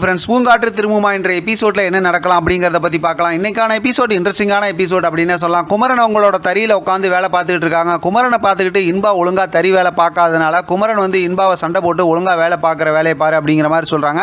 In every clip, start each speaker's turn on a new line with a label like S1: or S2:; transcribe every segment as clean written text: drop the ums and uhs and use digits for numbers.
S1: Friends, பூங்காற்று திரும்புமா என்ற எபிசோடில் என்ன நடக்கலாம் அப்படிங்கிறத பற்றி பார்க்கலாம். இன்றைக்கான எபிசோட் இன்ட்ரெஸ்டிங்கான எபிசோட் அப்படின்னு சொல்லலாம். குமரன் அவங்களோட தறியில் உட்காந்து வேலை பார்த்துக்கிட்டு இருக்காங்க. குமரனை பார்த்துக்கிட்டு இன்பா ஒழுங்காக தறி வேலை பார்க்காதனால குமரன் வந்து இன்பாவை சண்டை போட்டு ஒழுங்காக வேலை பார்க்குற வேலையை பாரு அப்படிங்கிற மாதிரி சொல்கிறாங்க.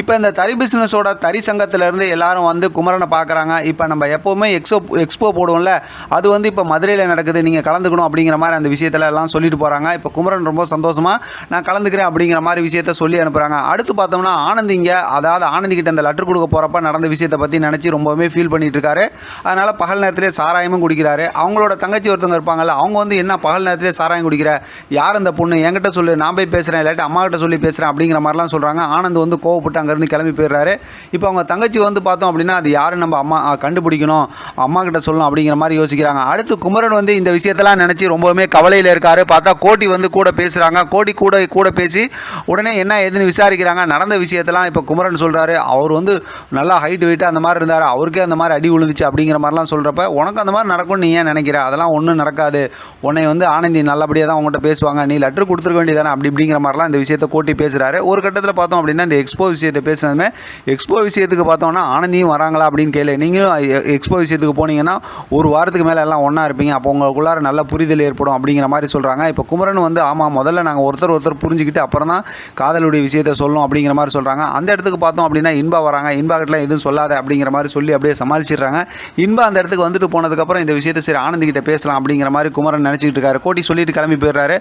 S1: இப்போ இந்த தறி பிஸ்னஸோட தறி சங்கத்திலேருந்து எல்லாரும் வந்து குமரனை பார்க்குறாங்க. இப்போ நம்ம எப்போவுமே எக்ஸ்போ போடுவோம்ல, அது வந்து இப்போ மதுரையில் நடக்குது, நீங்கள் கலந்துக்கணும் அப்படிங்கிற மாதிரி அந்த விஷயத்தில் எல்லாம் சொல்லிட்டு போகிறாங்க. இப்போ குமரன் ரொம்ப சந்தோஷமாக நான் கலந்துக்கிறேன் அப்படிங்கிற மாதிரி விஷயத்த சொல்லி அனுப்புகிறாங்க. அடுத்து பார்த்தோம்னா ஆனந்த் இங்கே, அதாவது ஆனந்தி கிட்ட அந்த லெட்டர் கொடுக்க போகிறப்ப நடந்த விஷயத்தை பற்றி நினச்சி ரொம்பவே ஃபீல் பண்ணிட்டு இருக்காரு. அதனால் பகல் நேரத்திலே சாராயமும் குடிக்கிறாரு. அவங்களோட தங்கச்சி ஒருத்தவங்க இருப்பாங்கல்ல, அவங்க வந்து என்ன பகல் நேரத்திலே சாராயம் குடிக்கிற, யார் அந்த பொண்ணு, என்கிட்ட சொல்லு, நான் போய் பேசுகிறேன், இல்லாட்டி அம்மா கிட்ட சொல்லி பேசுகிறேன் அப்படிங்கிற மாதிரிலாம் சொல்கிறாங்க. ஆனந்த் வந்து கோவப்பட்டு அங்கேருந்து கிளம்பி போயிடுறாரு. இப்போ அவங்க தங்கச்சி வந்து பார்த்தோம் அப்படின்னா அது யாரும் நம்ம அம்மா கண்டுபிடிக்கணும், அம்மா கிட்ட சொல்லணும் அப்படிங்கிற மாதிரி யோசிக்கிறாங்க. அடுத்து குமரன் வந்து இந்த விஷயத்தெல்லாம் நினச்சி ரொம்பவுமே கவலையில் இருக்காரு. பார்த்தா கோட்டி வந்து கூட பேசுகிறாங்க. கோட்டி கூட பேசி உடனே என்ன ஏதுன்னு விசாரிக்கிறாங்க. நடந்த விஷயத்தெல்லாம் இப்போ குமரன் சொல்கிறாரு. அவர் வந்து நல்லா ஹைட் வெயிட்டாக அந்த மாதிரி இருந்தார், அவருக்கே அந்த மாதிரி அடி விழுந்துச்சு அப்படிங்கிற மாதிரிலாம் சொல்கிறப்ப, உனக்கு அந்த மாதிரி நடக்கும்னு நீ ஏன் நினைக்கிற, அதெல்லாம் ஒன்றும் நடக்காது, உன்னை வந்து ஆனந்தி நல்லபடியாக தான் அவங்கள்ட்ட பேசுவாங்க, நீ லெட்டர் கொடுத்துருக்க வேண்டியதானே அப்படி இப்படிங்கிற மாதிரிலாம் இந்த விஷயத்தை கோட்டி பேசுகிறாரு. ஒரு கட்டத்தில் பார்த்தோம் அப்படின்னா இந்த எக்ஸ்போ விஷயத்தை பேசுனதுமே, எக்ஸ்போ விஷயத்துக்கு பார்த்தோம்னா ஆனந்தியும் வராங்களா அப்படின்னு கேளு, நீங்களும் எக்ஸ்போ விஷயத்துக்கு போனீங்கன்னா ஒரு வாரத்துக்கு மேலே எல்லாம் ஒன்றா இருப்பீங்க, அப்போ உங்களுக்குள்ளார நல்ல புரிதல் ஏற்படும் அப்படிங்கிற மாதிரி சொல்கிறாங்க. இப்போ குமரன் வந்து ஆமாம், முதல்ல நாங்கள் ஒருத்தர் புரிஞ்சுக்கிட்டு அப்புறம் தான் காதலுடைய விஷயத்தை சொல்லணும் அப்படிங்கிற மாதிரி சொல்கிறாங்க. அந்த இடத்துக்கு பார்த்தோம் அப்படின்னா இன்பா வராங்க. இன்பா கிட்ட எதுவும் சொல்லாத அப்படிங்கிற மாதிரி சொல்லி அப்படியே சமாளிச்சிடுறாங்க. இன்பா அந்த இடத்துக்கு வந்துட்டு போனதுக்கப்புறம் இந்த விஷயத்தை சரி ஆனந்தி கிட்ட பேசலாம் அப்படிங்கிற மாதிரி குமரன் நினச்சிக்கிட்டு இருக்காரு. கோட்டி சொல்லிட்டு கிளம்பி போயிடுறாரு.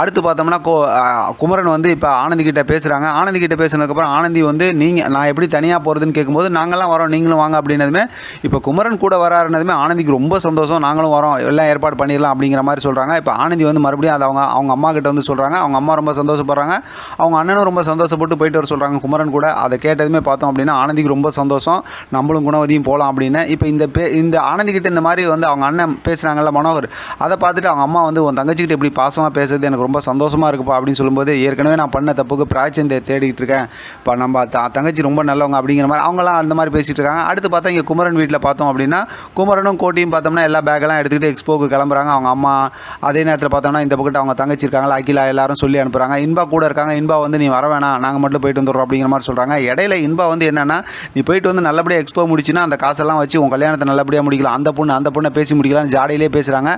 S1: அடுத்து பார்த்தோம்னா குமரன் வந்து இப்போ ஆனந்தி கிட்ட பேசுகிறாங்க. ஆனந்தி கிட்ட பேசினதுக்கப்புறம் ஆனந்தி வந்து நான் எப்படி தனியாக போகிறதுன்னு கேட்கும்போது நாங்களாம் வரோம், நீங்களும் வாங்க அப்படின்னதுமே, இப்போ குமரன் கூட வராருனதுமே ஆனந்திக்கு ரொம்ப சந்தோஷம், நாங்களும் வரோம், எல்லாம் ஏற்பாடு பண்ணிடலாம் அப்படிங்கிற மாதிரி சொல்கிறாங்க. இப்போ ஆனந்தி வந்து மறுபடியும் அதை அவங்க அம்மா கிட்ட வந்து சொல்கிறாங்க. அவங்க அம்மா ரொம்ப சந்தோஷப்படுறாங்க. அவங்க அண்ணனும் ரொம்ப சந்தோஷப்பட்டு போயிட்டு வர சொல்கிறாங்க குமரன் கூட. அதை கேட்டதுமே பார்த்தோம் அப்படின்னா ஆனந்திக்கு ரொம்ப சந்தோஷம், நம்மளும் குணவதியும் போகலாம் அப்படின்னு. இப்போ இந்த ஆனந்திக்கிட்ட இந்த மாதிரி வந்து அவங்க அண்ணன் பேசுகிறாங்கல்ல மனோகர், அதை பார்த்துட்டு அவங்க அம்மா வந்து உன் தங்கச்சிக்கிட்ட இப்படி பாசமாக பேசுறது எனக்கு ரொம்ப சந்தோஷமாக இருக்குப்பா அப்படின்னு சொல்லும்போது, ஏற்கனவே நான் பண்ண தப்புக்கு பிராய்ச்சந்தை தேடிக்கிட்டு இருக்கேன், இப்போ நம்ம தங்கச்சி ரொம்ப நல்லவங்க அப்படிங்கிற மாதிரி அவங்களாம் அந்த மாதிரி பேசிகிட்டு இருக்காங்க. அடுத்து பார்த்தா இங்கே குமரன் வீட்டில் பார்த்தோம் அப்படின்னா குமரனும் கோட்டியும் பார்த்தோம்னா எல்லா பேக்கெல்லாம் எடுத்துக்கிட்டு எக்ஸ்போக்கு கிளம்புறாங்க. அவங்க அம்மா அதே நேரத்தில் பார்த்தோம்னா இந்த பக்கத்து அவங்க தங்கச்சி இருக்காங்களா அகிலா, எல்லாரும் சொல்லி அனுப்புகிறாங்க. இன்பா கூட இருக்காங்க. இன்பா வந்து நீ வர வேணாம், நாங்கள் மட்டும் போயிட்டு வந்துடுறோம் அப்படிங்கிற மாதிரி சொல்கிறாங்க. இடையில இன்பா வந்து என்னென்னா, நீ போயிட்டு வந்து நல்லபடியாக எக்ஸ்போ முடிச்சுன்னா அந்த காசெல்லாம் வச்சு உன் கல்யாணத்தை நல்லபடியாக முடிக்கலாம், அந்த பொண்ணை பேசி முடிக்கலாம்னு ஜாடையிலே பேசுகிறாங்க.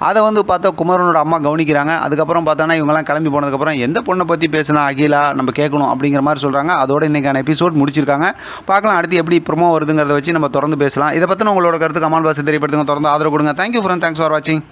S1: அதை வந்து பார்த்தா குமரனோட அம்மா கவனிக்கிறாங்க. அதுக்கப்புறம் பார்த்தோன்னா இவங்கெல்லாம் கிளம்பி போனதுக்கப்புறம் எந்த பொண்ணை பற்றி பேசினா அகிலா நம்ம கேட்கணும் அப்படிங்கிற மாதிரி சொல்கிறாங்க. அதோட இன்றைக்கான எபிசோட் முடிச்சிருக்காங்க. பார்க்கலாம் அடுத்து எப்படி ப்ரோமோ வருதுங்கிறத வச்சு நம்ம தொடர்ந்து பேசலாம். இதை பற்றி உங்களோட கருத்து கமெண்ட் பாக்ஸில் தெரியப்படுத்துங்க. தொடர்ந்து ஆதரவு கொடுங்க. தேங்க்யூ ஃப்ரெண்ட், தேங்க்ஸ் ஃபார் வாட்சிங்.